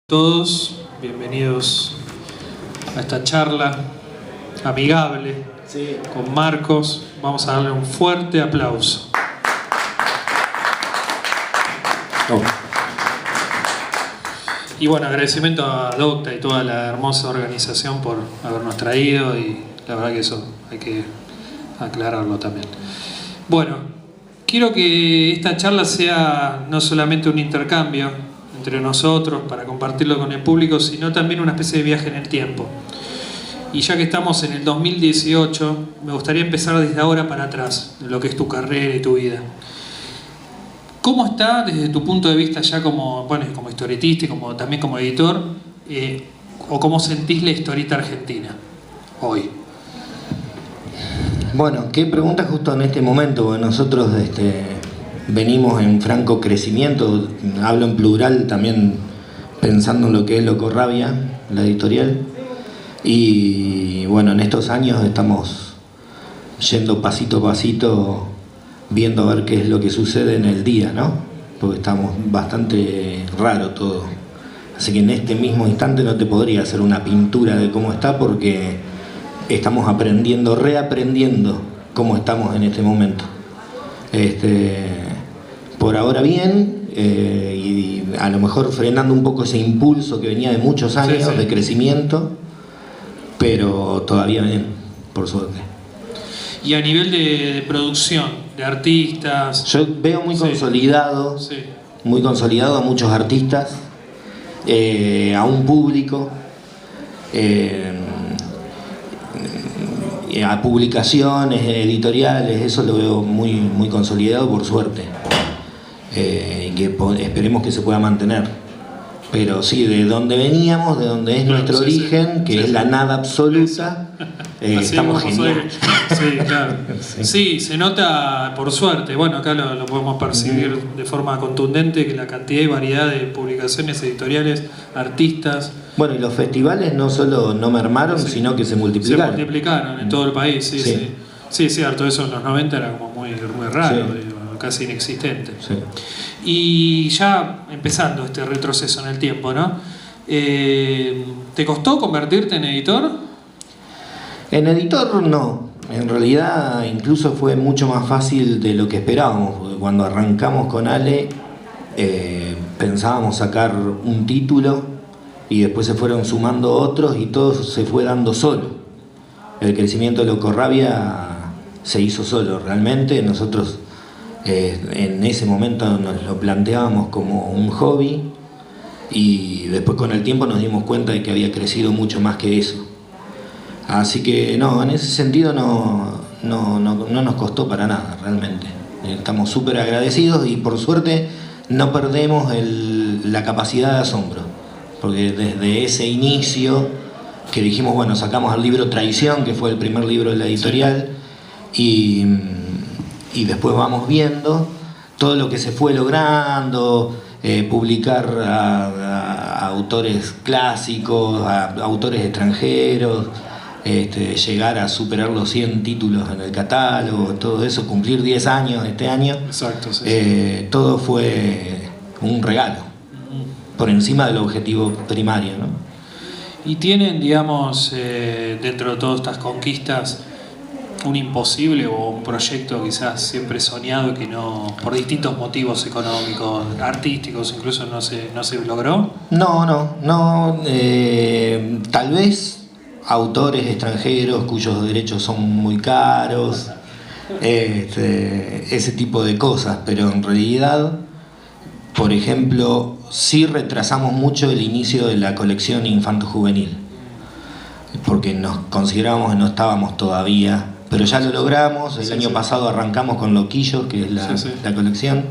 Todos, bienvenidos a esta charla amigable con Marcos. Vamos a darle un fuerte aplauso. Y bueno, agradecimiento a Docta y toda la hermosa organización por habernos traído, y la verdad que eso hay que aclararlo también. Bueno, quiero que esta charla sea no solamente un intercambio entre nosotros para compartirlo con el público, sino también una especie de viaje en el tiempo. Y ya que estamos en el 2018, me gustaría empezar desde ahora para atrás, de lo que es tu carrera y tu vida. ¿Cómo está desde tu punto de vista ya como historietista y también como editor, o cómo sentís la historieta argentina hoy? Bueno, qué pregunta justo en este momento, porque nosotros venimos en franco crecimiento, hablo en plural también pensando en lo que es Locorrabia, la editorial, y bueno, en estos años estamos yendo pasito a pasito, viendo a ver qué es lo que sucede en el día, ¿no? Porque estamos bastante raro todo, así que en este mismo instante no te podría hacer una pintura de cómo está, porque estamos aprendiendo, reaprendiendo cómo estamos en este momento. Por ahora bien, y a lo mejor frenando un poco ese impulso que venía de muchos años de crecimiento, pero todavía bien, por suerte. Y a nivel de producción, de artistas... Yo veo muy consolidado, muy consolidado a muchos artistas, a un público, a publicaciones editoriales, eso lo veo muy, muy consolidado, por suerte, y que esperemos que se pueda mantener. Pero sí, de donde veníamos, de donde es nuestro origen, que es la nada absoluta, estamos genial. Sí, claro. Sí, se nota, por suerte. Bueno, acá lo podemos percibir de forma contundente, que la cantidad y variedad de publicaciones editoriales, artistas... Bueno, y los festivales no solo no mermaron, sino que se multiplicaron. Se multiplicaron en todo el país, sí. Sí, cierto, eso en los 90 era como muy raro, casi inexistente. Sí. Y ya empezando este retroceso en el tiempo, ¿no? ¿Te costó convertirte en editor? En editor no. En realidad incluso fue mucho más fácil de lo que esperábamos, porque cuando arrancamos con Ale pensábamos sacar un título y después se fueron sumando otros y todo se fue dando solo. El crecimiento de Locorrabia se hizo solo realmente. Nosotros en ese momento nos lo planteábamos como un hobby, y después con el tiempo nos dimos cuenta de que había crecido mucho más que eso. Así que no, en ese sentido no nos costó para nada realmente. Estamos súper agradecidos y por suerte no perdemos la capacidad de asombro, porque desde ese inicio que dijimos, bueno, sacamos el libro Traición, que fue el primer libro de la editorial, y después vamos viendo todo lo que se fue logrando, publicar a autores clásicos, a autores extranjeros, llegar a superar los 100 títulos en el catálogo, todo eso, cumplir 10 años este año. Exacto, todo fue un regalo, por encima del objetivo primario, ¿no? Y tienen, digamos, dentro de todas estas conquistas, un imposible o un proyecto quizás siempre soñado que no, por distintos motivos económicos, artísticos incluso, no se logró. No, tal vez autores extranjeros cuyos derechos son muy caros, ese tipo de cosas, pero en realidad, por ejemplo, sí retrasamos mucho el inicio de la colección infanto-juvenil, porque nos considerábamos que no estábamos todavía, pero ya lo logramos. El año pasado arrancamos con Loquillo, que es la colección,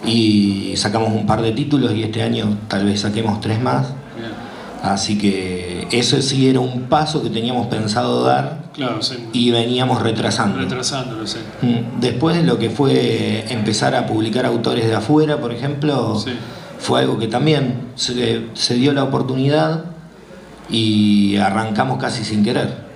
y sacamos un par de títulos, y este año tal vez saquemos 3 más. Así que eso sí era un paso que teníamos pensado dar, y veníamos retrasándolo. Después lo que fue empezar a publicar autores de afuera, por ejemplo, fue algo que también se dio la oportunidad y arrancamos casi sin querer.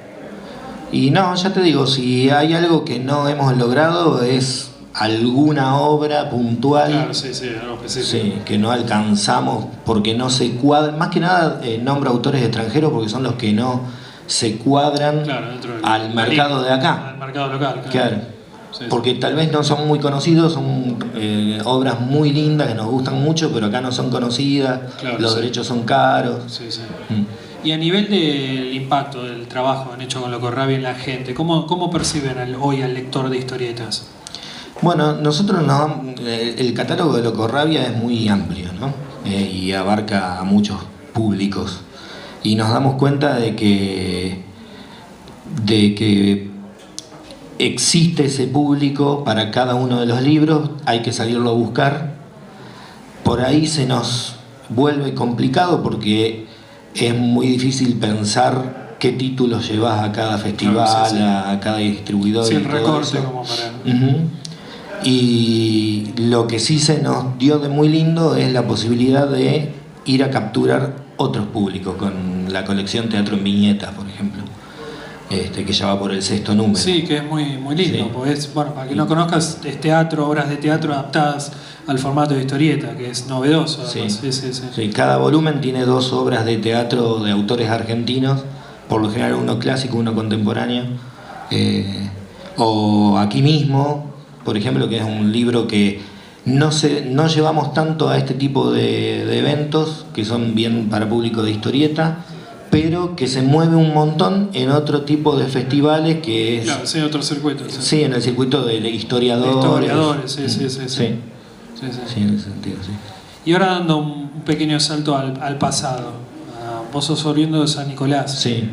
Y no, ya te digo, si hay algo que no hemos logrado es alguna obra puntual, claro, sí, algo específico. Sí, que no alcanzamos porque no se cuadran, más que nada nombro autores extranjeros porque son los que no se cuadran, claro, dentro del al mercado de acá. Al mercado local, Claro. Sí, porque tal vez no son muy conocidos, son obras muy lindas que nos gustan mucho, pero acá no son conocidas, claro, los derechos son caros. Sí. Y a nivel del impacto del trabajo en Hecho con Locorrabia en la gente, ¿cómo perciben hoy al lector de historietas? Bueno, nosotros el catálogo de Locorrabia es muy amplio, ¿no? Y abarca a muchos públicos. Y nos damos cuenta de que existe ese público para cada uno de los libros, hay que salirlo a buscar. Por ahí se nos vuelve complicado porque es muy difícil pensar qué títulos llevas a cada festival, claro, a cada distribuidor. Sí, el recorte como para... Y lo que sí se nos dio de muy lindo es la posibilidad de ir a capturar otros públicos con la colección Teatro en Viñetas, por ejemplo. Que ya va por el 6º número. Sí, que es muy lindo, sí. Porque es, bueno, para que no conozcas, es teatro, obras de teatro adaptadas al formato de historieta, que es novedoso. Sí. Sí, cada volumen tiene 2 obras de teatro de autores argentinos, por lo general uno clásico, uno contemporáneo, o aquí mismo, por ejemplo, que es un libro que no llevamos tanto a este tipo de eventos, que son bien para público de historieta, pero que se mueve un montón en otro tipo de festivales que es... Claro, sí, otro circuito. Sí, en el circuito de historiadores. Sí, en ese sentido, sí. Y ahora dando un pequeño salto al pasado. Vos sos oriundo de San Nicolás. Sí.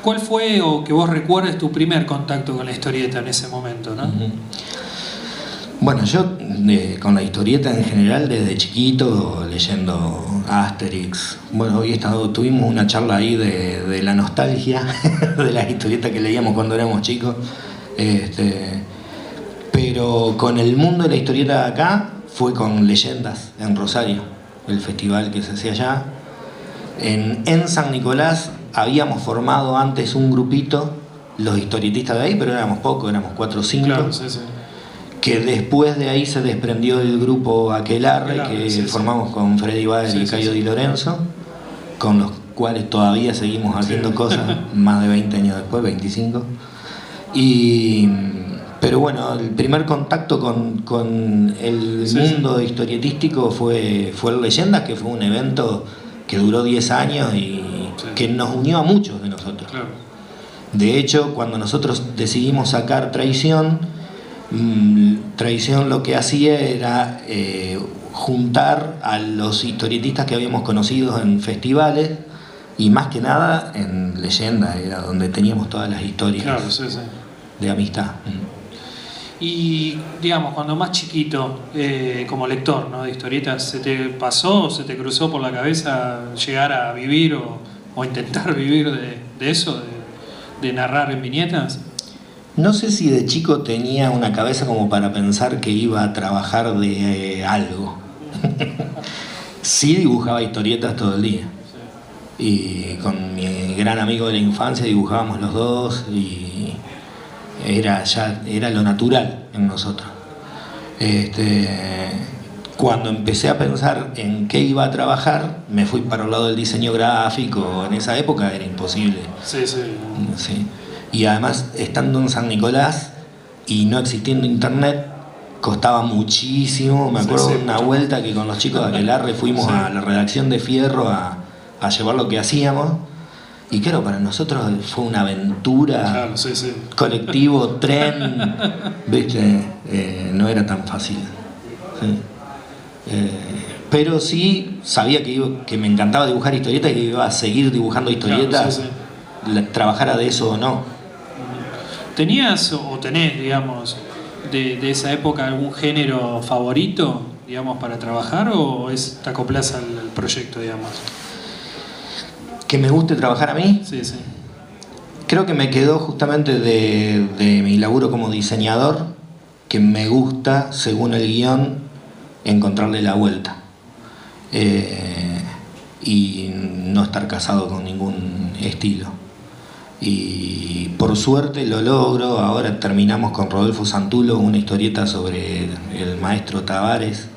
¿Cuál fue, o que vos recuerdes, tu primer contacto con la historieta en ese momento, no? Bueno, yo con la historieta en general desde chiquito, leyendo Asterix. Bueno, hoy tuvimos una charla ahí de la nostalgia de las historietas que leíamos cuando éramos chicos. Pero con el mundo de la historieta de acá fue con Leyendas en Rosario, el festival que se hacía allá. En San Nicolás habíamos formado antes un grupito, los historietistas de ahí, pero éramos pocos, éramos 4 o 5. Claro, sí. Que después de ahí se desprendió el grupo Aquelarre, que formamos con Freddy Baer y Cayo Di Lorenzo, con los cuales todavía seguimos haciendo cosas más de 20 años después, 25. Pero bueno, el primer contacto con el mundo historietístico fue Leyendas, que fue un evento que duró 10 años y que nos unió a muchos de nosotros. Claro. De hecho, cuando nosotros decidimos sacar Traición lo que hacía era juntar a los historietistas que habíamos conocido en festivales y más que nada en Leyenda, era donde teníamos todas las historias, claro, de amistad. Y digamos, cuando más chiquito, como lector, ¿no?, de historietas, ¿se te pasó o se te cruzó por la cabeza llegar a vivir o intentar vivir de eso, de narrar en viñetas? No sé si de chico tenía una cabeza como para pensar que iba a trabajar de algo. Sí dibujaba historietas todo el día. Y con mi gran amigo de la infancia dibujábamos los dos y era lo natural en nosotros. Cuando empecé a pensar en qué iba a trabajar, me fui para el lado del diseño gráfico. En esa época era imposible. Sí. Y además, estando en San Nicolás y no existiendo internet, costaba muchísimo. Me acuerdo de una vuelta que con los chicos de Aquelarre fuimos a la redacción de Fierro a llevar lo que hacíamos. Y claro, para nosotros fue una aventura, colectivo, tren, ¿viste? No era tan fácil. Pero sí sabía que me encantaba dibujar historietas y que iba a seguir dibujando historietas, trabajara de eso o no. ¿Tenías o tenés, digamos, de esa época algún género favorito, digamos, para trabajar, o te acoplas al proyecto, digamos? ¿Que me guste trabajar a mí? Sí. Creo que me quedó justamente de mi laburo como diseñador, que me gusta, según el guión, encontrarle la vuelta. Y no estar casado con ningún estilo. Y por suerte lo logro. Ahora terminamos con Rodolfo Santulo una historieta sobre el maestro Tavares,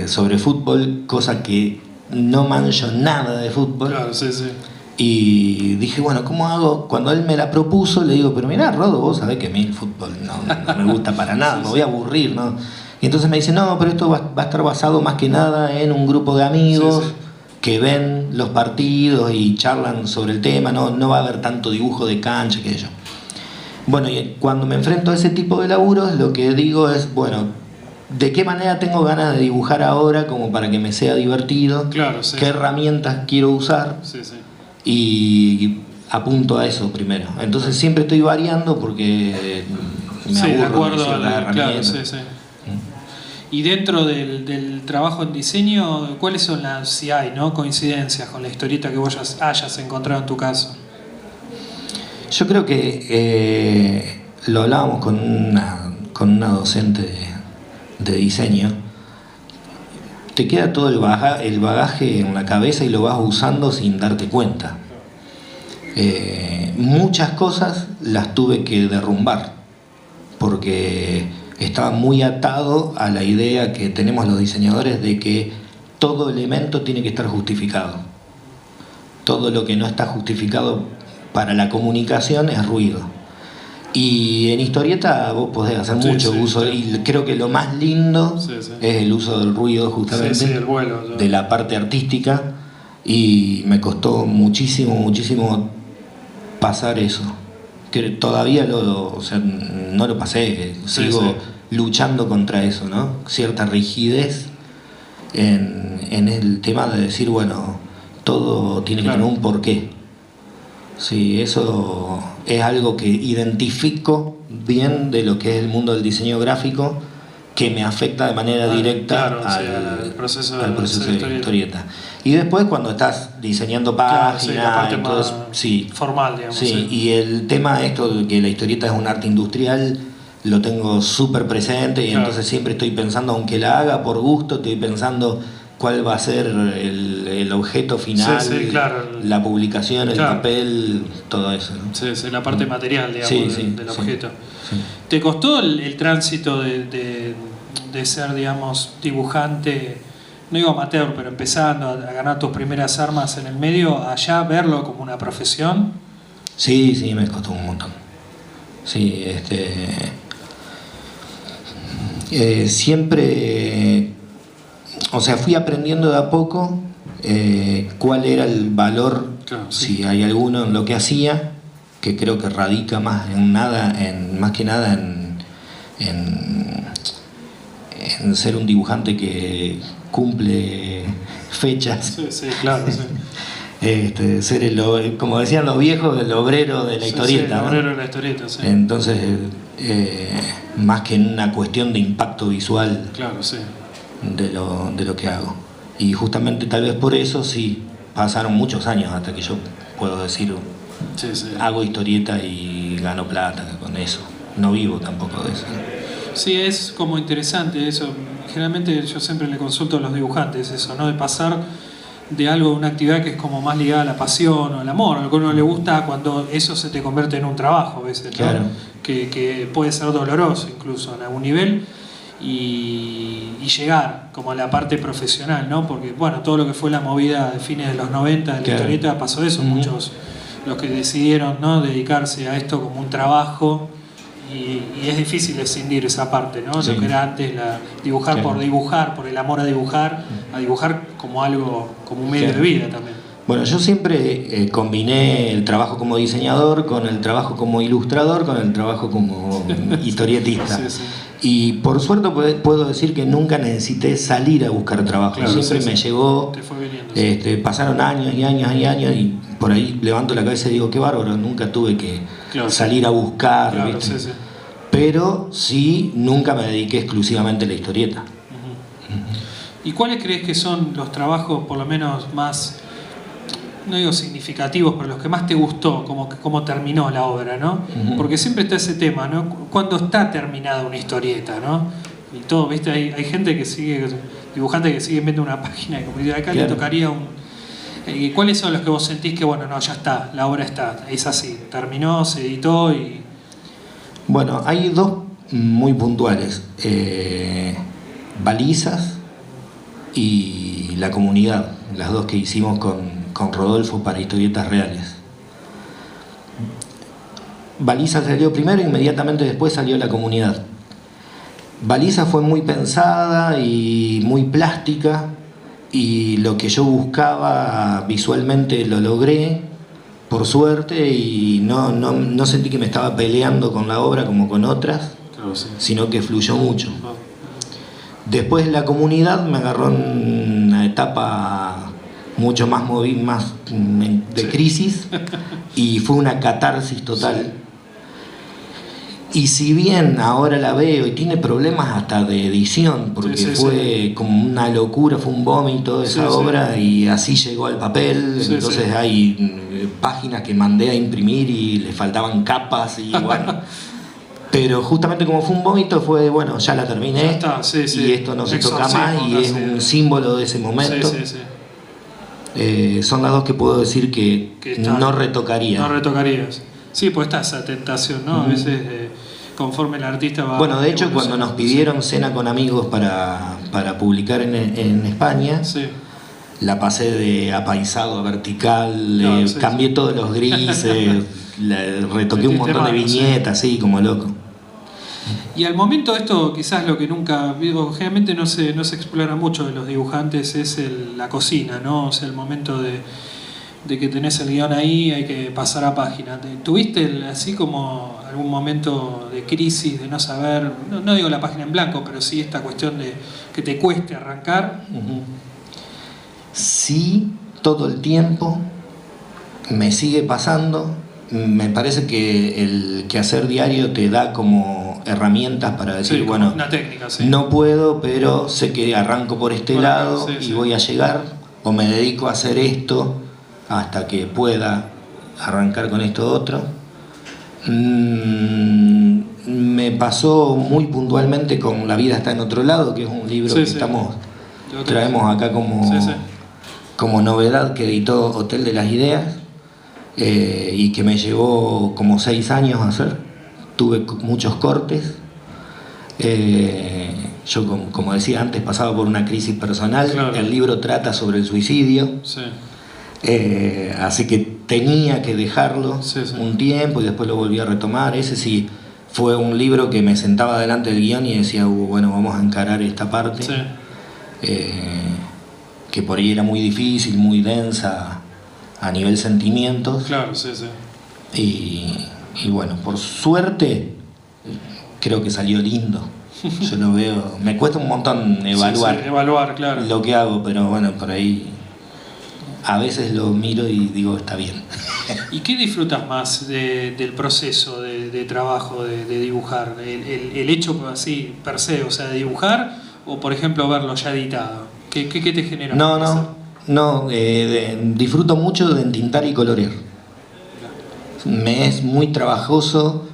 sobre fútbol, cosa que no mancho nada de fútbol. Claro, sí, sí. Y dije, bueno, ¿cómo hago? Cuando él me la propuso, le digo, pero mirá, Rodo, vos sabés que a mí el fútbol no me gusta para nada, me voy a aburrir, ¿no? Y entonces me dice, no, pero esto va a estar basado más que nada en un grupo de amigos, sí, que ven los partidos y charlan sobre el tema, no va a haber tanto dibujo de cancha que yo. Bueno, y cuando me enfrento a ese tipo de laburos, lo que digo es, bueno, ¿de qué manera tengo ganas de dibujar ahora como para que me sea divertido? Claro, sí. ¿Qué herramientas quiero usar? Sí, sí. Y apunto a eso primero. Entonces siempre estoy variando porque me aburro de acuerdo de las herramientas. Claro, sí, sí. Y dentro del trabajo en diseño, ¿cuáles son las, si hay, ¿no?, coincidencias con la historieta que vos hayas encontrado en tu caso? Yo creo que lo hablábamos con una docente de diseño. Te queda todo el bagaje en la cabeza y lo vas usando sin darte cuenta. Muchas cosas las tuve que derrumbar porque estaba muy atado a la idea que tenemos los diseñadores de que todo elemento tiene que estar justificado. Todo lo que no está justificado para la comunicación es ruido. Y en historieta vos podés hacer mucho uso, y creo que lo más lindo es el uso del ruido, justamente, el vuelo, de la parte artística, y me costó muchísimo pasar eso. Que todavía no lo pasé, sigo luchando contra eso, ¿no? Cierta rigidez en el tema de decir, bueno, todo tiene que tener un porqué. Sí, eso es algo que identifico bien de lo que es el mundo del diseño gráfico, que me afecta de manera directa al proceso de historieta. Y después cuando estás diseñando páginas, la parte entonces, más formal, digamos. Sí, y el tema esto de que la historieta es un arte industrial, lo tengo súper presente, y entonces siempre estoy pensando, aunque la haga por gusto, estoy pensando cuál va a ser el objeto final, la publicación, el papel, todo eso, ¿no? Sí, la parte material, digamos, del objeto. Sí. ¿Te costó el tránsito de ser, digamos, dibujante, no digo amateur, pero empezando a ganar tus primeras armas en el medio, allá verlo como una profesión? Sí, me costó un montón. Sí, siempre... O sea, fui aprendiendo de a poco cuál era el valor, si hay alguno, en lo que hacía, que creo que radica más que nada en ser un dibujante que cumple fechas. Sí, claro, sí. Ser como decían los viejos, el obrero de la historieta. El obrero de la historieta, sí. Entonces, más que en una cuestión de impacto visual. Claro, sí. De lo que hago. Y justamente tal vez por eso sí pasaron muchos años hasta que yo puedo decir hago historieta y gano plata con eso. No vivo tampoco de eso. Sí, es como interesante eso. Generalmente yo siempre le consulto a los dibujantes eso, ¿no? De pasar de algo, una actividad que es como más ligada a la pasión o al amor, a lo que a uno le gusta, cuando eso se te convierte en un trabajo a veces, ¿no? Claro. Que puede ser doloroso incluso en algún nivel. Y llegar como a la parte profesional, ¿no? Porque, bueno, todo lo que fue la movida de fines de los 90 de la historieta pasó eso. Muchos, los que decidieron, ¿no?, dedicarse a esto como un trabajo, y es difícil escindir esa parte, ¿no? Lo que era antes, dibujar por dibujar, por el amor a dibujar como algo, como un medio de vida también. Bueno, yo siempre combiné el trabajo como diseñador con el trabajo como ilustrador, con el trabajo como historietista. Y por suerte puedo decir que nunca necesité salir a buscar trabajo. Siempre me llegó. Te fue viniendo, pasaron años y años, y por ahí levanto la cabeza y digo, qué bárbaro, nunca tuve que salir a buscar. Pero sí, nunca me dediqué exclusivamente a la historieta. ¿Y cuáles crees que son los trabajos, por lo menos más, no digo significativos, pero los que más te gustó, cómo terminó la obra, ¿no? Porque siempre está ese tema, ¿no? Cuando está terminada una historieta, ¿no? Y todo, ¿viste? Hay gente que sigue, dibujante que sigue viendo una página y como dice, acá le tocaría ¿Cuáles son los que vos sentís que, bueno, no, ya está, la obra está, es así, terminó, se editó y... Bueno, hay dos muy puntuales. Balizas y La Comunidad, las dos que hicimos con Rodolfo para Historietas Reales. Baliza salió primero, inmediatamente después salió La Comunidad. Baliza fue muy pensada y muy plástica, y lo que yo buscaba visualmente lo logré, por suerte, y no sentí que me estaba peleando con la obra como con otras, Claro, sí. sino que fluyó mucho. Después La Comunidad me agarró en una etapa mucho más de crisis, y fue una catarsis total. Y si bien ahora la veo y tiene problemas hasta de edición, porque fue como una locura, fue un vómito esa obra, y así llegó al papel, entonces hay páginas que mandé a imprimir y le faltaban capas y bueno. Pero justamente como fue un vómito, fue bueno, ya la terminé, ya está, y esto no se toca más, y es un símbolo de ese momento. Son las dos que puedo decir que no retocaría. No retocarías. Sí, pues está esa tentación, ¿no? A veces, conforme el artista va... Bueno, de hecho, cuando nos pidieron Cena con Amigos para publicar en España, la pasé de apaisado a vertical, cambié todos los grises, retoqué un montón de viñetas, así como loco. Y al momento esto, quizás lo que nunca, generalmente no se explora mucho de los dibujantes, es la cocina, ¿no? O sea, el momento de que tenés el guión ahí, hay que pasar a página. ¿Tuviste así como algún momento de crisis, de no saber, no digo la página en blanco, pero sí esta cuestión de que te cueste arrancar? Sí, todo el tiempo, me sigue pasando. Me parece que el quehacer diario te da como herramientas para decir, bueno, una técnica, no puedo, pero sé que arranco por este lado y voy a llegar, o me dedico a hacer esto hasta que pueda arrancar con esto otro. Me pasó muy puntualmente con La vida está en otro lado, que es un libro que traemos acá como novedad, que editó Hotel de las Ideas, y que me llevó como 6 años a hacer. Tuve muchos cortes. Yo, como decía antes, pasaba por una crisis personal. Claro. El libro trata sobre el suicidio. Así que tenía que dejarlo un tiempo y después lo volví a retomar. Ese sí fue un libro que me sentaba delante del guión y decía, bueno, vamos a encarar esta parte, que por ahí era muy difícil, muy densa a nivel sentimientos. Claro, y bueno, por suerte creo que salió lindo. Yo lo veo, me cuesta un montón evaluar claro, lo que hago, pero bueno, por ahí a veces lo miro y digo, está bien. ¿Y qué disfrutas más del proceso de trabajo, de dibujar? ¿El hecho así, per se, o sea, de dibujar, o por ejemplo verlo ya editado? ¿Qué te genera? No, disfruto mucho de entintar y colorear. Me es muy trabajoso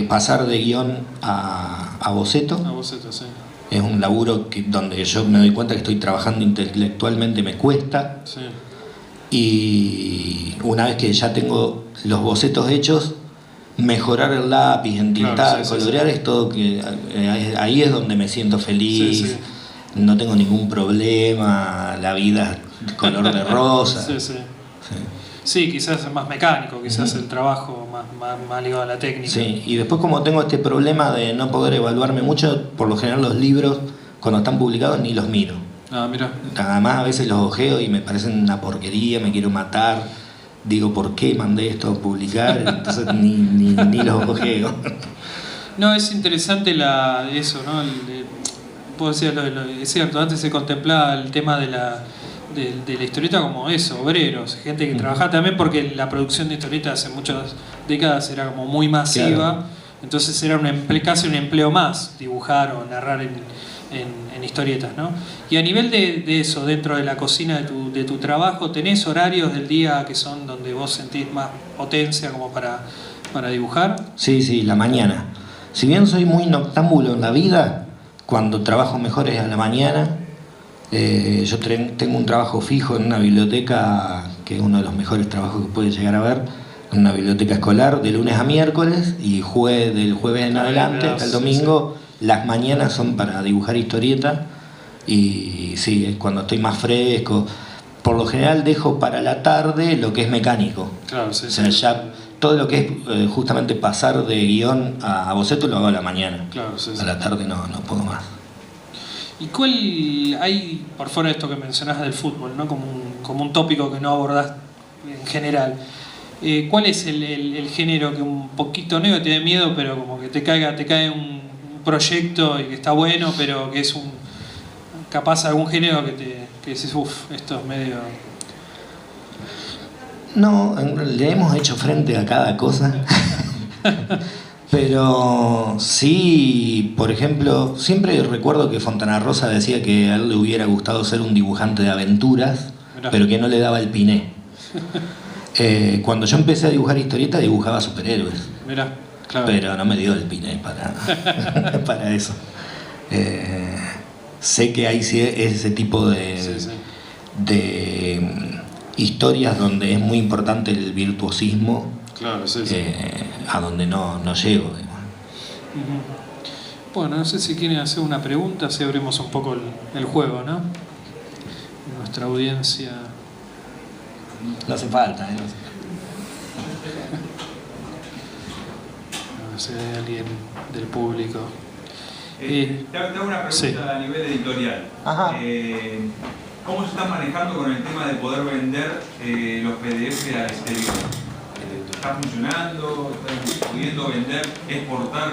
pasar de guión a boceto. A boceto, sí. Es un laburo donde yo me doy cuenta que estoy trabajando intelectualmente, me cuesta. Sí. Y una vez que ya tengo los bocetos hechos, mejorar el lápiz, entintar, colorear, es todo que ahí es donde me siento feliz. No tengo ningún problema, la vida es color de rosa. Sí, quizás es más mecánico, quizás el trabajo más ligado a la técnica. Sí, y después como tengo este problema de no poder evaluarme mucho, por lo general los libros, cuando están publicados, ni los miro. Mira. Además a veces los ojeo y me parecen una porquería, me quiero matar. Digo, ¿por qué mandé esto a publicar? Entonces ni los ojeo. No, es interesante eso, ¿no? Puedo decir, es cierto, antes se contemplaba el tema de la historieta como eso, obreros, gente que trabajaba también, porque la producción de historietas hace muchas décadas era como muy masiva, claro. Entonces era casi un empleo más, dibujar o narrar en historietas, ¿no? Y a nivel de eso, dentro de la cocina de tu trabajo, ¿tenés horarios del día que son donde vos sentís más potencia como para dibujar? Sí, la mañana. Si bien soy muy noctámbulo en la vida, cuando trabajo mejor es a la mañana. Yo tengo un trabajo fijo en una biblioteca, que es uno de los mejores trabajos que puede llegar a ver, en una biblioteca escolar, de lunes a miércoles, y del jueves en adelante hasta el domingo, las mañanas son para dibujar historieta, y sí, es cuando estoy más fresco. Por lo general dejo para la tarde lo que es mecánico. Claro, sí, o sea, ya todo lo que es justamente pasar de guión a boceto lo hago a la mañana. Claro, sí, a la tarde no puedo más. ¿Y cuál hay, por fuera de esto que mencionás del fútbol, ¿no? como un tópico que no abordás en general? ¿Cuál es el género que un poquito, no digo que te dé miedo, pero como que te cae un proyecto y que está bueno, pero que es capaz algún género que decís, uff, esto es medio... No, le hemos hecho frente a cada cosa. Pero sí, por ejemplo, siempre recuerdo que Fontana Rosa decía que a él le hubiera gustado ser un dibujante de aventuras, Mirá. pero que no le daba el piné. Cuando yo empecé a dibujar historietas, dibujaba superhéroes. Mirá, claro. Pero no me dio el piné para eso. Sé que hay ese tipo de historias donde es muy importante el virtuosismo. Claro, sí. A donde no llego. Bueno, no sé si quieren hacer una pregunta, si abrimos un poco el juego, ¿no? Nuestra audiencia... No hace falta, No sé si hay alguien del público. Te hago una pregunta sí. A nivel editorial. Ajá. ¿Cómo se está manejando con el tema de poder vender los PDF al exterior? ¿Está funcionando? ¿Están pudiendo vender, exportar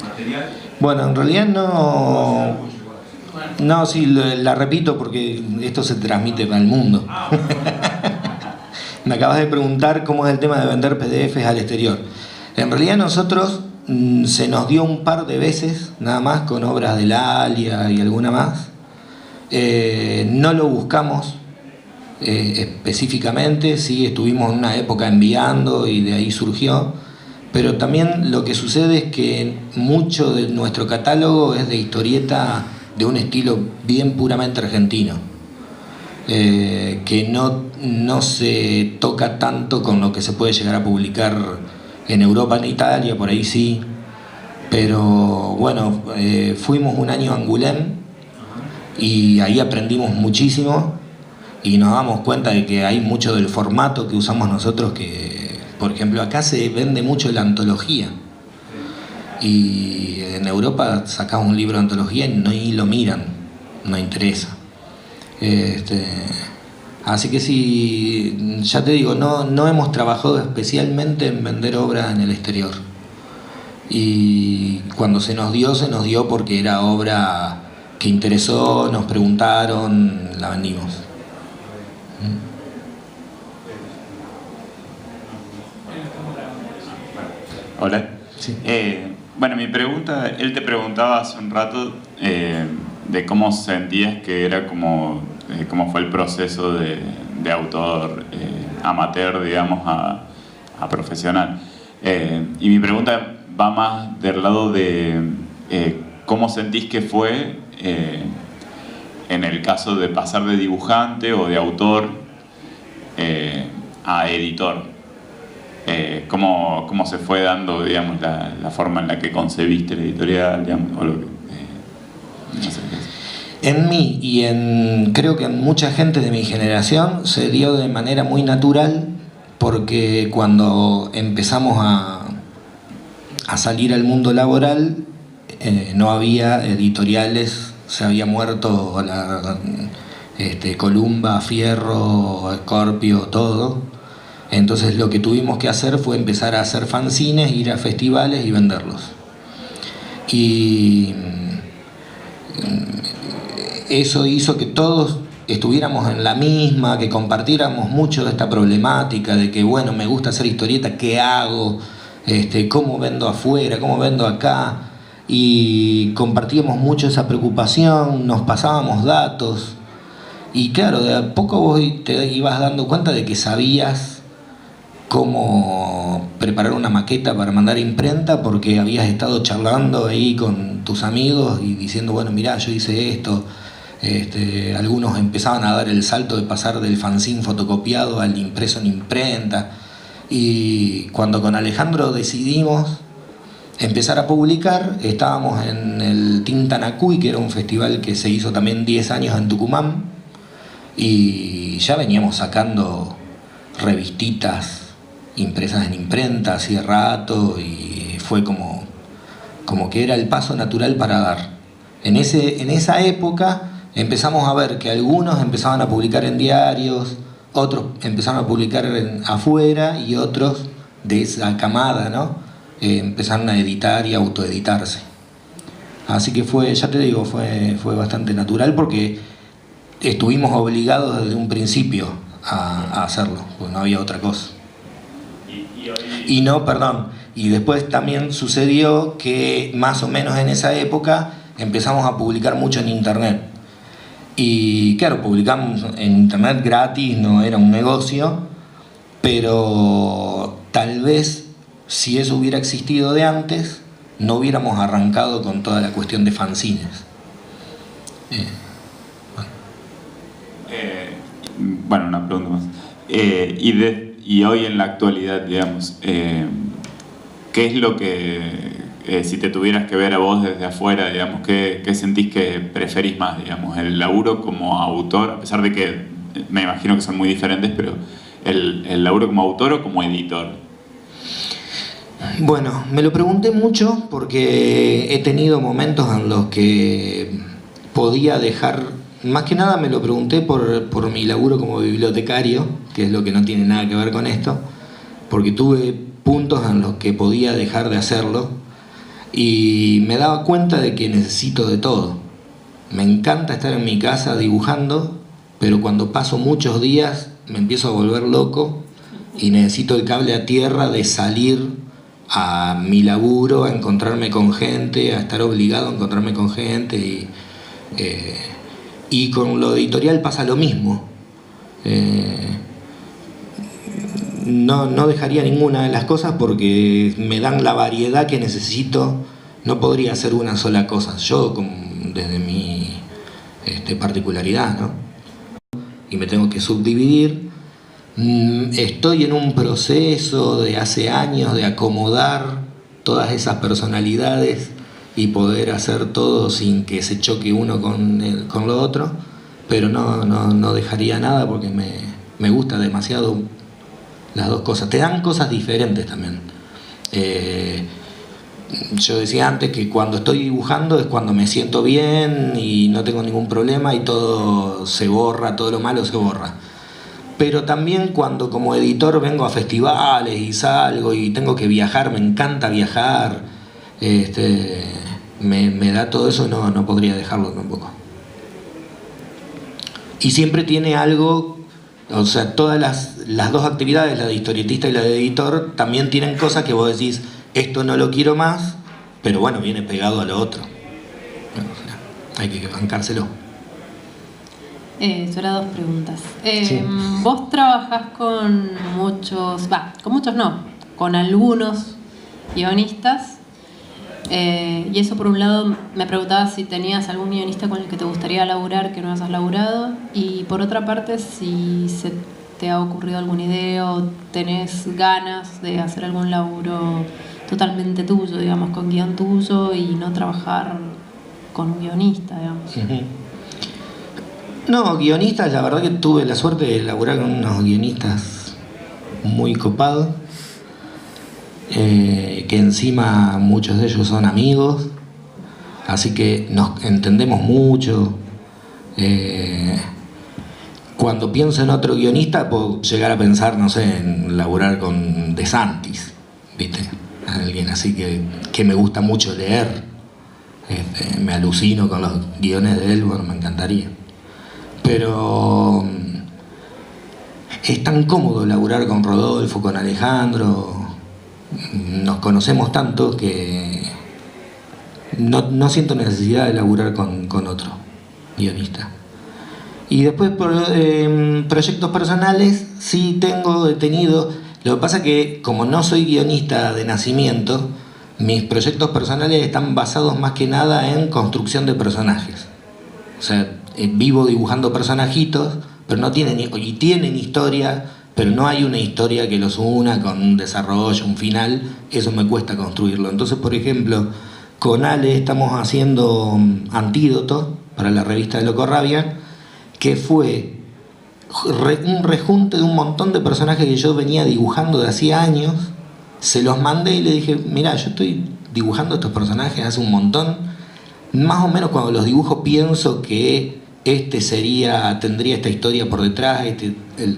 material? Bueno, en realidad no... No, sí, la repito porque esto se transmite al mundo. Me acabas de preguntar cómo es el tema de vender PDFs al exterior. En realidad nosotros se nos dio un par de veces, nada más, con obras de Lalia y alguna más. No lo buscamos específicamente, sí estuvimos en una época enviando y de ahí surgió, pero también lo que sucede es que mucho de nuestro catálogo es de historieta de un estilo bien puramente argentino, que no se toca tanto con lo que se puede llegar a publicar en Europa, en Italia, por ahí sí, pero bueno, fuimos un año a Angoulême y ahí aprendimos muchísimo. Y nos damos cuenta de que hay mucho del formato que usamos nosotros que, por ejemplo, acá se vende mucho la antología. Y en Europa sacás un libro de antología y ni lo miran, no interesa. Así que sí, ya te digo, no hemos trabajado especialmente en vender obra en el exterior. Y cuando se nos dio porque era obra que interesó, nos preguntaron, la vendimos. Hola. Sí. Bueno, mi pregunta, él te preguntaba hace un rato de cómo sentías que era cómo fue el proceso de autor amateur, digamos, a profesional. Y mi pregunta va más del lado de cómo sentís que fue en el caso de pasar de dibujante o de autor a editor. ¿Cómo se fue dando, digamos, la forma en la que concebiste la editorial, digamos, o lo que, no sé qué es. En mí y creo que en mucha gente de mi generación se dio de manera muy natural, porque cuando empezamos a salir al mundo laboral no había editoriales, se había muerto Columba, Fierro, Scorpio, todo. Entonces lo que tuvimos que hacer fue empezar a hacer fanzines, ir a festivales y venderlos. Y eso hizo que todos estuviéramos en la misma, que compartiéramos mucho de esta problemática de que, bueno, me gusta hacer historieta, ¿qué hago? ¿Cómo vendo afuera? ¿Cómo vendo acá? Y compartíamos mucho esa preocupación, nos pasábamos datos. Y claro, de a poco vos te ibas dando cuenta de que sabías cómo preparar una maqueta para mandar a imprenta, porque habías estado charlando ahí con tus amigos y diciendo, bueno, mirá, yo hice esto. Algunos empezaban a dar el salto de pasar del fanzine fotocopiado al impreso en imprenta. Y cuando con Alejandro decidimos empezar a publicar, estábamos en el Tintanacuy, que era un festival que se hizo también 10 años en Tucumán, y ya veníamos sacando revistitas impresas en imprenta hacía rato, y fue como que era el paso natural para dar. En esa época empezamos a ver que algunos empezaban a publicar en diarios, otros empezaron a publicar afuera, y otros de esa camada, ¿no? Empezaron a editar y autoeditarse. Así que fue, ya te digo, fue bastante natural, porque estuvimos obligados desde un principio a hacerlo, pues no había otra cosa. Y después también sucedió que más o menos en esa época empezamos a publicar mucho en internet. Y claro, publicamos en internet gratis, no era un negocio, pero tal vez si eso hubiera existido de antes, no hubiéramos arrancado con toda la cuestión de fanzines. Bueno, una pregunta más. Y hoy en la actualidad, digamos, ¿qué es lo que, si te tuvieras que ver a vos desde afuera, digamos, qué sentís que preferís más, digamos, el laburo como autor, a pesar de que me imagino que son muy diferentes, pero el laburo como autor o como editor? Bueno, me lo pregunté mucho porque he tenido momentos en los que podía dejar, más que nada me lo pregunté por mi laburo como bibliotecario, que es lo que no tiene nada que ver con esto, porque tuve puntos en los que podía dejar de hacerlo y me daba cuenta de que necesito de todo. Me encanta estar en mi casa dibujando, pero cuando paso muchos días me empiezo a volver loco y necesito el cable a tierra de salir a mi laburo, a encontrarme con gente, a estar obligado a encontrarme con gente, y con lo editorial pasa lo mismo. No dejaría ninguna de las cosas porque me dan la variedad que necesito. No podría hacer una sola cosa, yo desde mi particularidad, ¿no? Y me tengo que subdividir. Estoy en un proceso de hace años de acomodar todas esas personalidades y poder hacer todo sin que se choque uno con lo otro, pero no dejaría nada porque me gusta demasiado las dos cosas. Te dan cosas diferentes también. Yo decía antes que cuando estoy dibujando es cuando me siento bien y no tengo ningún problema y todo se borra, todo lo malo se borra. Pero también cuando como editor vengo a festivales y salgo y tengo que viajar, me encanta viajar, me da todo eso, no podría dejarlo tampoco. Y siempre tiene algo, o sea, todas las dos actividades, la de historietista y la de editor, también tienen cosas que vos decís, esto no lo quiero más, pero bueno, viene pegado a lo otro. Bueno, o sea, hay que bancárselo. Solo dos preguntas. Sí. Vos trabajás con con algunos guionistas, y eso por un lado me preguntaba si tenías algún guionista con el que te gustaría laburar que no hayas laburado, y por otra parte si se te ha ocurrido alguna idea o tenés ganas de hacer algún laburo totalmente tuyo, digamos, con guión tuyo y no trabajar con un guionista, digamos. Uh-huh. No, guionistas, la verdad que tuve la suerte de laburar con unos guionistas muy copados, que encima muchos de ellos son amigos, así que nos entendemos mucho. Cuando pienso en otro guionista puedo llegar a pensar, no sé, en laburar con De Santis, ¿viste? Alguien así que me gusta mucho leer. Me alucino con los guiones de él, bueno, me encantaría. Pero es tan cómodo laburar con Rodolfo, con Alejandro, nos conocemos tanto que no siento necesidad de laburar con otro guionista. Y después proyectos personales sí he tenido. Lo que pasa es que como no soy guionista de nacimiento, mis proyectos personales están basados más que nada en construcción de personajes. O sea, vivo dibujando personajitos, pero no tienen, y tienen historia, pero no hay una historia que los una con un desarrollo, un final. Eso me cuesta construirlo. Entonces, por ejemplo, con Ale estamos haciendo Antídoto para la revista de Locorrabia, que fue un rejunte de un montón de personajes que yo venía dibujando de hacía años. Se los mandé y le dije, mirá, yo estoy dibujando estos personajes hace un montón. Más o menos cuando los dibujo pienso que tendría esta historia por detrás,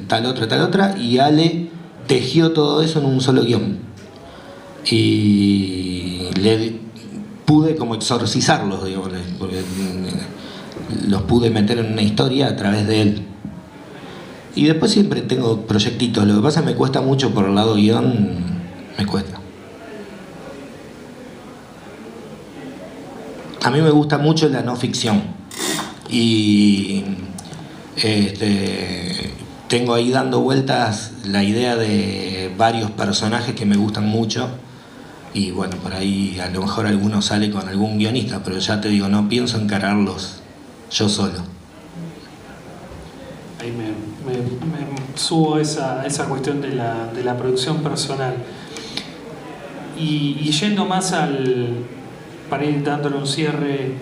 tal otra, y Ale tejió todo eso en un solo guión. Y pude como exorcizarlos, digamos, porque los pude meter en una historia a través de él. Y después siempre tengo proyectitos. Lo que pasa es que me cuesta mucho por el lado guión, me cuesta. A mí me gusta mucho la no ficción. Y tengo ahí dando vueltas la idea de varios personajes que me gustan mucho. Y bueno, por ahí a lo mejor alguno sale con algún guionista, pero ya te digo, no pienso encararlos yo solo. Ahí me subo a esa cuestión de la producción personal. Y yendo más para ir dándole un cierre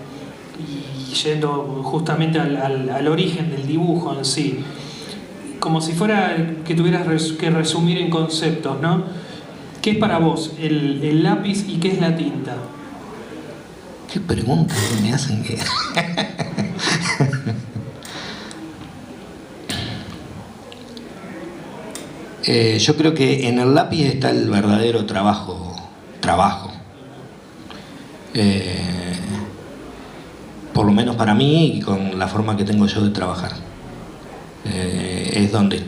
y yendo justamente al origen del dibujo en sí, como si fuera que tuvieras que resumir en conceptos, ¿no? ¿Qué es para vos el lápiz y qué es la tinta? ¿Qué preguntas me hacen? Yo creo que en el lápiz está el verdadero trabajo. Por lo menos para mí y con la forma que tengo yo de trabajar. Es donde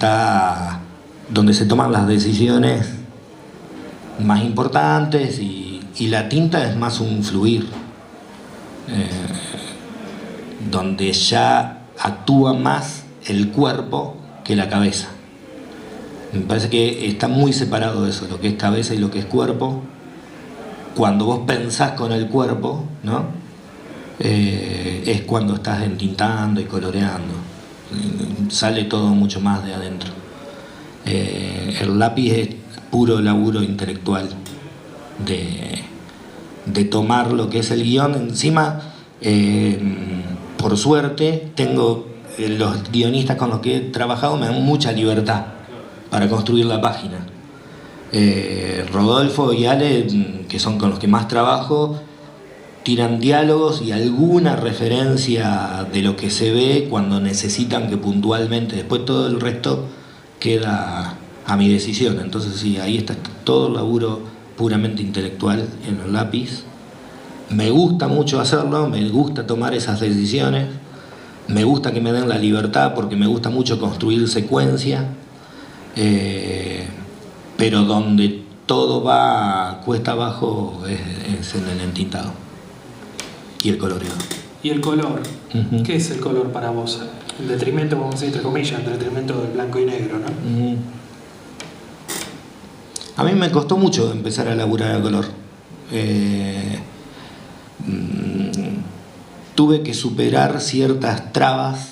se toman las decisiones más importantes y la tinta es más un fluir, donde ya actúa más el cuerpo que la cabeza. Me parece que está muy separado eso, lo que es cabeza y lo que es cuerpo. Cuando vos pensás con el cuerpo, ¿no? Es cuando estás entintando y coloreando. Sale todo mucho más de adentro. El lápiz es puro laburo intelectual de tomar lo que es el guión. Encima, por suerte, tengo los guionistas con los que he trabajado me dan mucha libertad para construir la página. Rodolfo y Ale, que son con los que más trabajo, tiran diálogos y alguna referencia de lo que se ve cuando necesitan que puntualmente, después todo el resto queda a mi decisión. Entonces sí, ahí está todo el laburo puramente intelectual en el lápiz. Me gusta mucho hacerlo, me gusta tomar esas decisiones, me gusta que me den la libertad porque me gusta mucho construir secuencia, pero donde todo va cuesta abajo es en el entintado y el coloreado. ¿Y el color? ¿Qué es el color para vos? En detrimento, vamos a decir, entre comillas, en detrimento del blanco y negro, ¿no? A mí me costó mucho empezar a laburar el color. Tuve que superar ciertas trabas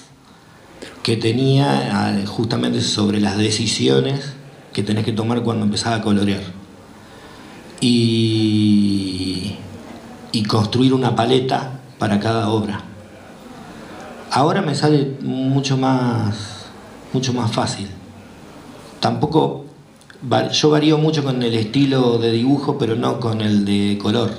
que tenía justamente sobre las decisiones que tenés que tomar cuando empezás a colorear. Y construir una paleta para cada obra. Ahora me sale mucho más fácil. Tampoco, yo varío mucho con el estilo de dibujo, pero no con el de color.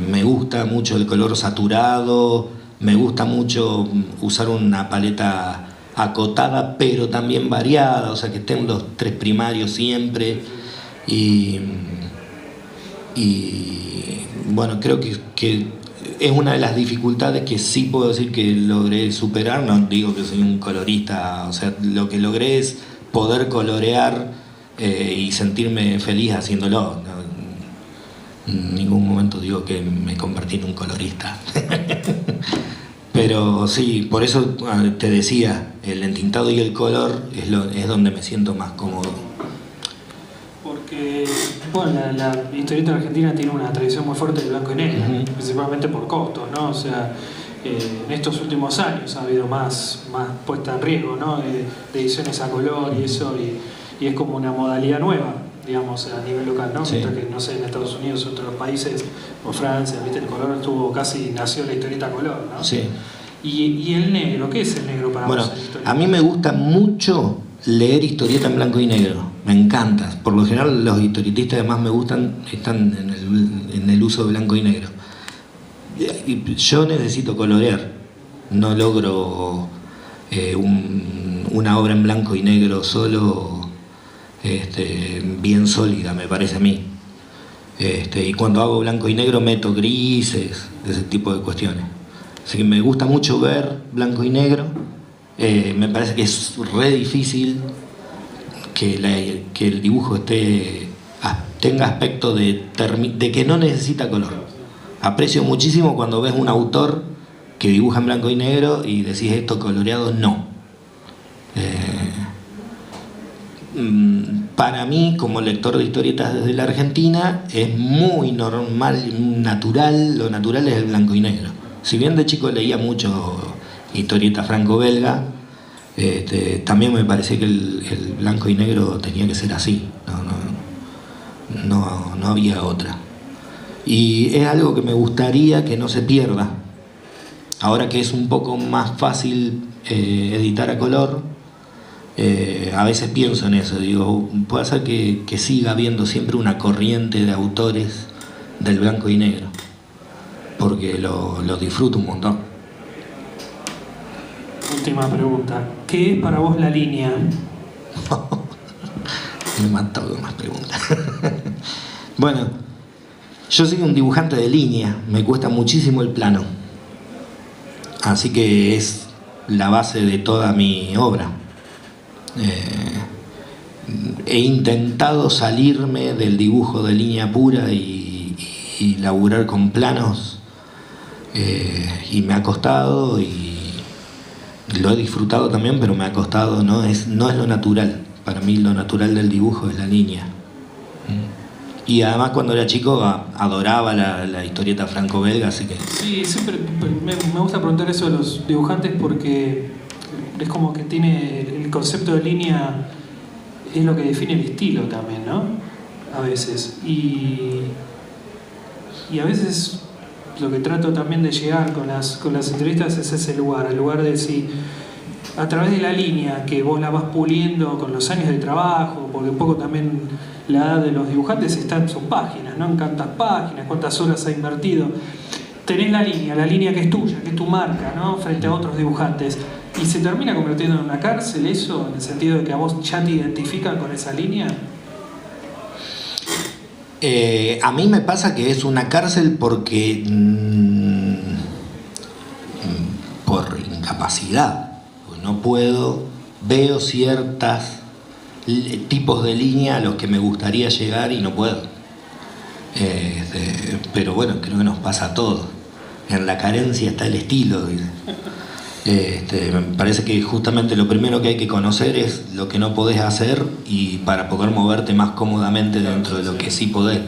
Me gusta mucho el color saturado, me gusta mucho usar una paleta acotada, pero también variada, o sea que estén los tres primarios siempre. Y bueno, creo que es una de las dificultades que sí puedo decir que logré superar. No digo que soy un colorista, o sea, lo que logré es poder colorear y sentirme feliz haciéndolo. En ningún momento digo que me convertí en un colorista. Pero sí, por eso te decía, el entintado y el color es donde me siento más cómodo. Porque, bueno, la historieta argentina tiene una tradición muy fuerte de blanco y negro, principalmente por costos, ¿no? O sea, en estos últimos años ha habido más puesta en riesgo, ¿no? De ediciones a color y eso, y es como una modalidad nueva, digamos, a nivel local, ¿no? Sí. Mientras que, no sé, en Estados Unidos, otros países, o Francia, ¿viste? El color nació la historieta a color, ¿no? Sí. Y el negro, ¿qué es el negro para Bueno, vos en la historieta? a mí me gusta mucho leer historieta en blanco y negro, me encanta. Por lo general los historietistas que más me gustan están en el uso de blanco y negro. Yo necesito colorear, no logro una obra en blanco y negro solo, bien sólida, me parece a mí. Y cuando hago blanco y negro meto grises, ese tipo de cuestiones. Así que me gusta mucho ver blanco y negro. Me parece que es re difícil que el dibujo tenga aspecto de que no necesita color. Aprecio muchísimo cuando ves un autor que dibuja en blanco y negro y decís esto coloreado, no. Para mí, como lector de historietas desde la Argentina, es muy normal, natural, lo natural es el blanco y negro. Si bien de chico leía mucho historieta franco-belga, también me parecía que el blanco y negro tenía que ser así, no había otra. Y es algo que me gustaría que no se pierda. Ahora que es un poco más fácil editar a color, a veces pienso en eso, digo, puede ser que siga habiendo siempre una corriente de autores del blanco y negro, porque lo disfruto un montón. Última pregunta. ¿Qué es para vos la línea? Me he matado con más preguntas. Bueno, yo soy un dibujante de línea, me cuesta muchísimo el plano. Así que es la base de toda mi obra. He intentado salirme del dibujo de línea pura y laburar con planos, y me ha costado y lo he disfrutado también, pero me ha costado, no es lo natural. Para mí lo natural del dibujo es la línea. Y además cuando era chico adoraba la historieta franco-belga, así que... Sí, siempre me gusta preguntar eso a los dibujantes porque es como que tiene el concepto de línea, es lo que define el estilo también, ¿no? A veces. Y a veces lo que trato también de llegar con las entrevistas es ese lugar, el lugar de si a través de la línea que vos la vas puliendo con los años de trabajo, porque un poco también la edad de los dibujantes está en sus páginas, ¿no? En cuántas páginas, cuántas horas ha invertido. Tenés la línea que es tuya, que es tu marca, ¿no? Frente a otros dibujantes. ¿Y se termina convirtiendo en una cárcel eso, en el sentido de que a vos ya te identifican con esa línea? A mí me pasa que es una cárcel porque por incapacidad. No puedo, veo ciertos tipos de línea a los que me gustaría llegar y no puedo. Pero bueno, creo que nos pasa a todos. En la carencia está el estilo. Me parece que justamente lo primero que hay que conocer es lo que no podés hacer y para poder moverte más cómodamente dentro de lo que sí podés.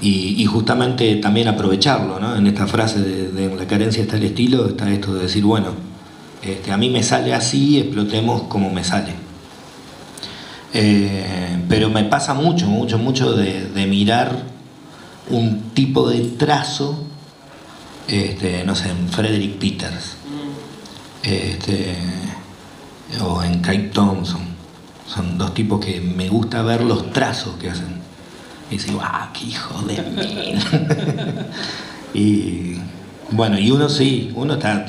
Y justamente también aprovecharlo, ¿no? En esta frase de en la carencia está el estilo, está esto de decir, bueno, a mí me sale así, explotemos como me sale. Pero me pasa mucho de mirar un tipo de trazo, no sé, en Frederick Peters, o en Craig Thompson. Son dos tipos que me gusta ver los trazos que hacen. Y digo, qué hijo de mil. Y bueno, y uno está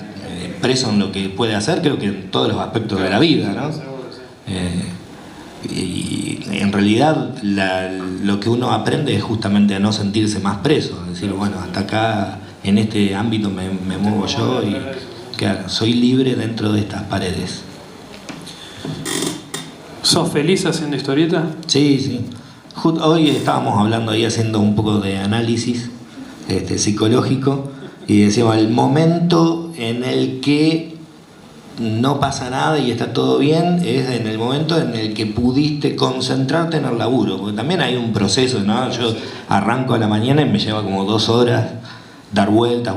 preso en lo que puede hacer, creo que en todos los aspectos de la vida, ¿no? Y en realidad lo que uno aprende es justamente a no sentirse más preso, es decir, bueno, hasta acá en este ámbito me muevo yo y claro, soy libre dentro de estas paredes. ¿Sos feliz haciendo historieta? Sí. Hoy estábamos hablando ahí, haciendo un poco de análisis psicológico, y decíamos, el momento en el que no pasa nada y está todo bien es en el momento en el que pudiste concentrarte en el laburo, porque también hay un proceso, ¿no? Yo arranco a la mañana y me lleva como 2 horas dar vueltas,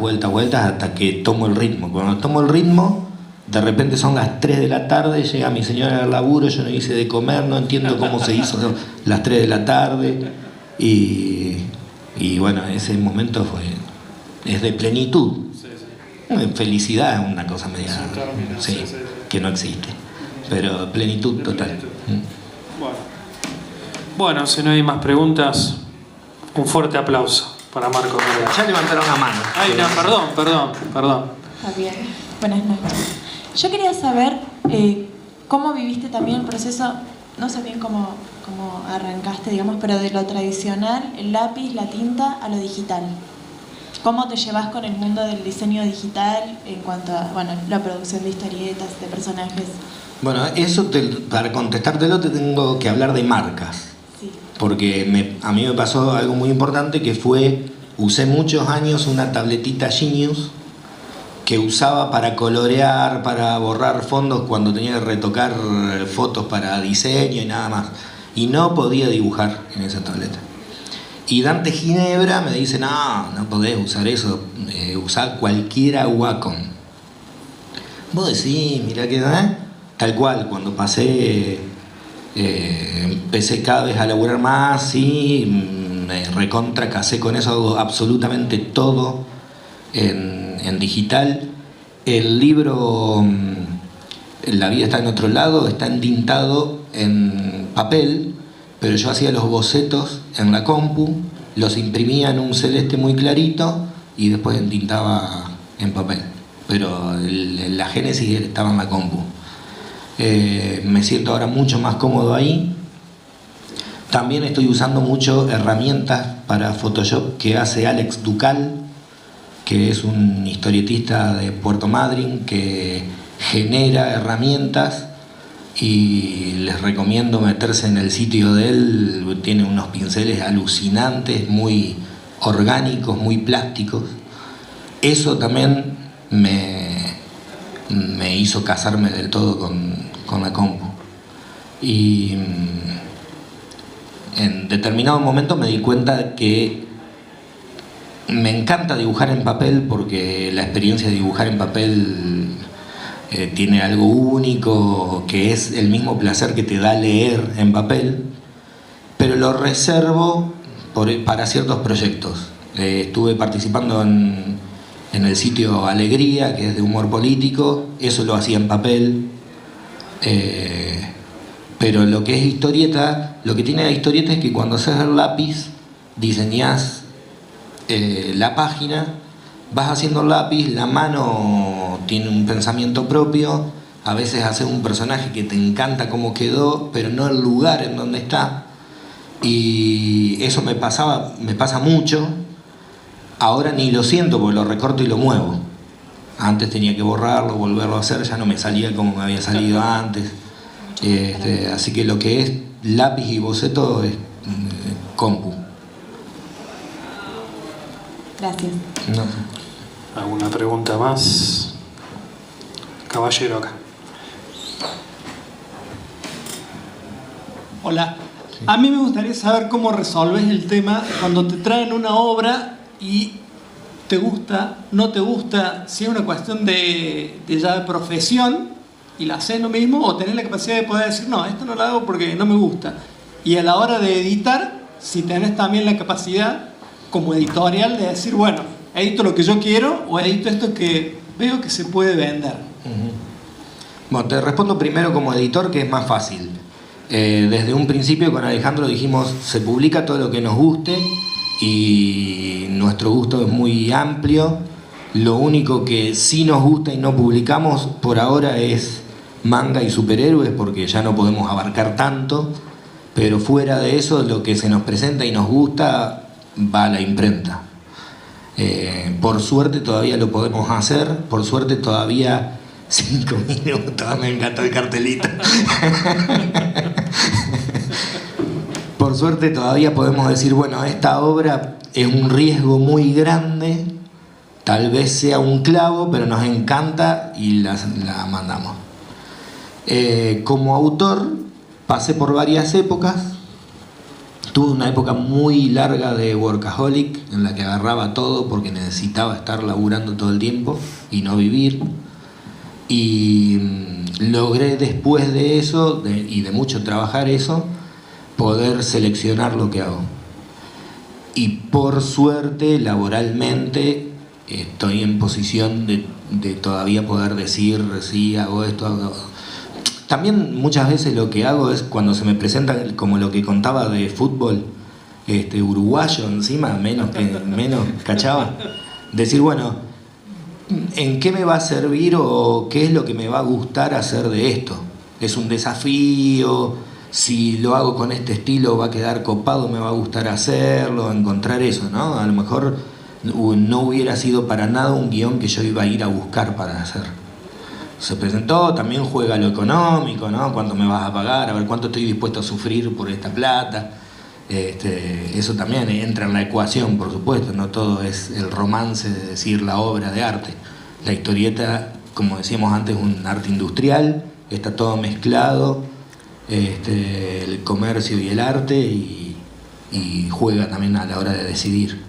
hasta que tomo el ritmo. Cuando tomo el ritmo, de repente son las 3 de la tarde, llega mi señora al laburo, yo no hice de comer, no entiendo cómo se hizo las 3 de la tarde. Y bueno, ese momento es de plenitud. Felicidad es una cosa media, sí, que no existe, pero plenitud total. Bueno, si no hay más preguntas, un fuerte aplauso para Marco Mera. Ya levantaron la mano. Ay, no, perdón. Está bien. Buenas noches. Yo quería saber cómo viviste también el proceso, no sé bien cómo arrancaste, digamos, pero de lo tradicional, el lápiz, la tinta, a lo digital. ¿Cómo te llevas con el mundo del diseño digital en cuanto a, bueno, la producción de historietas, de personajes? Bueno, eso para contestártelo te tengo que hablar de marcas. Sí. Porque a mí me pasó algo muy importante que fue, usé muchos años una tabletita Genius que usaba para colorear, para borrar fondos cuando tenía que retocar fotos para diseño y nada más. Y no podía dibujar en esa tableta. Y Dante Ginebra me dice, no podés usar eso, usar cualquiera Wacom. Vos decís, mirá que tal cual, cuando pasé, empecé cada vez a laburar más y me recontra casé con eso, hago absolutamente todo en digital. El libro La vida está en otro lado, está entintado en papel, pero yo hacía los bocetos en la compu, los imprimía en un celeste muy clarito y después entintaba en papel. Pero la génesis estaba en la compu. Me siento ahora mucho más cómodo ahí. También estoy usando mucho herramientas para Photoshop que hace Alex Ducal, que es un historietista de Puerto Madryn que genera herramientas. Y les recomiendo meterse en el sitio de él, tiene unos pinceles alucinantes, muy orgánicos, muy plásticos. Eso también me hizo casarme del todo con la compu. Y en determinado momento me di cuenta que me encanta dibujar en papel porque la experiencia de dibujar en papel tiene algo único, que es el mismo placer que te da leer en papel, pero lo reservo para ciertos proyectos. Estuve participando en el sitio Alegría, que es de humor político, eso lo hacía en papel, pero lo que es historieta, lo que tiene la historieta es que cuando haces el lápiz, diseñás la página, vas haciendo el lápiz, la mano tiene un pensamiento propio, a veces haces un personaje que te encanta cómo quedó, pero no el lugar en donde está, y eso me pasa mucho. Ahora ni lo siento porque lo recorto y lo muevo. Antes tenía que borrarlo, volverlo a hacer, ya no me salía como me había salido antes. Así que lo que es lápiz y boceto es compu. Gracias. No. ¿Alguna pregunta más? Caballero acá. Hola. A mí me gustaría saber cómo resolves el tema cuando te traen una obra y te gusta, no te gusta, si es una cuestión de profesión y la haces lo mismo, o tenés la capacidad de poder decir, no, esto no lo hago porque no me gusta. Y a la hora de editar, si tenés también la capacidad como editorial de decir, bueno, edito lo que yo quiero o edito esto que veo que se puede vender. Bueno, te respondo primero como editor, que es más fácil. Desde un principio con Alejandro dijimos, se publica todo lo que nos guste y nuestro gusto es muy amplio. Lo único que sí nos gusta y no publicamos por ahora es manga y superhéroes, porque ya no podemos abarcar tanto, pero fuera de eso, lo que se nos presenta y nos gusta va a la imprenta. Por suerte todavía lo podemos hacer, por suerte todavía 5 minutos, me encantó el cartelito. Por suerte todavía podemos decir, bueno, esta obra es un riesgo muy grande, tal vez sea un clavo, pero nos encanta y la mandamos. Como autor pasé por varias épocas, tuve una época muy larga de workaholic en la que agarraba todo porque necesitaba estar laburando todo el tiempo y no vivir. Y logré después de eso, y de mucho trabajar eso, poder seleccionar lo que hago. Y por suerte, laboralmente, estoy en posición de todavía poder decir, sí, hago esto, hago... También muchas veces lo que hago es cuando se me presenta, como lo que contaba de fútbol, uruguayo encima, menos cachaba, decir, bueno, ¿en qué me va a servir o qué es lo que me va a gustar hacer de esto? ¿Es un desafío? Si lo hago con este estilo va a quedar copado, me va a gustar hacerlo, encontrar eso, ¿no? A lo mejor no hubiera sido para nada un guión que yo iba a ir a buscar para hacer. Se presentó, también juega lo económico, ¿no? ¿Cuánto me vas a pagar? A ver cuánto estoy dispuesto a sufrir por esta plata. Eso también entra en la ecuación, por supuesto, no todo es el romance de decir la obra de arte. La historieta, como decíamos antes, es un arte industrial, está todo mezclado, el comercio y el arte, y juega también a la hora de decidir.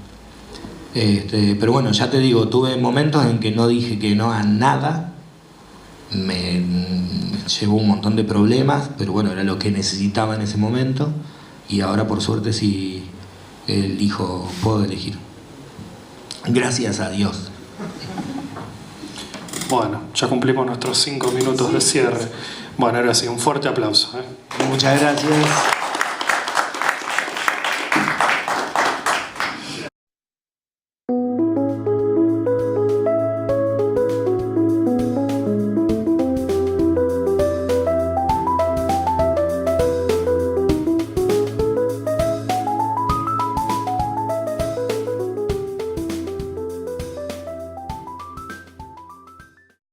Pero bueno, ya te digo, tuve momentos en que no dije que no a nada, me llevó un montón de problemas, pero bueno, era lo que necesitaba en ese momento, y ahora por suerte sí puedo elegir. Gracias a Dios. Bueno, ya cumplimos nuestros 5 minutos de cierre. Bueno, ahora sí, un fuerte aplauso. Muchas gracias.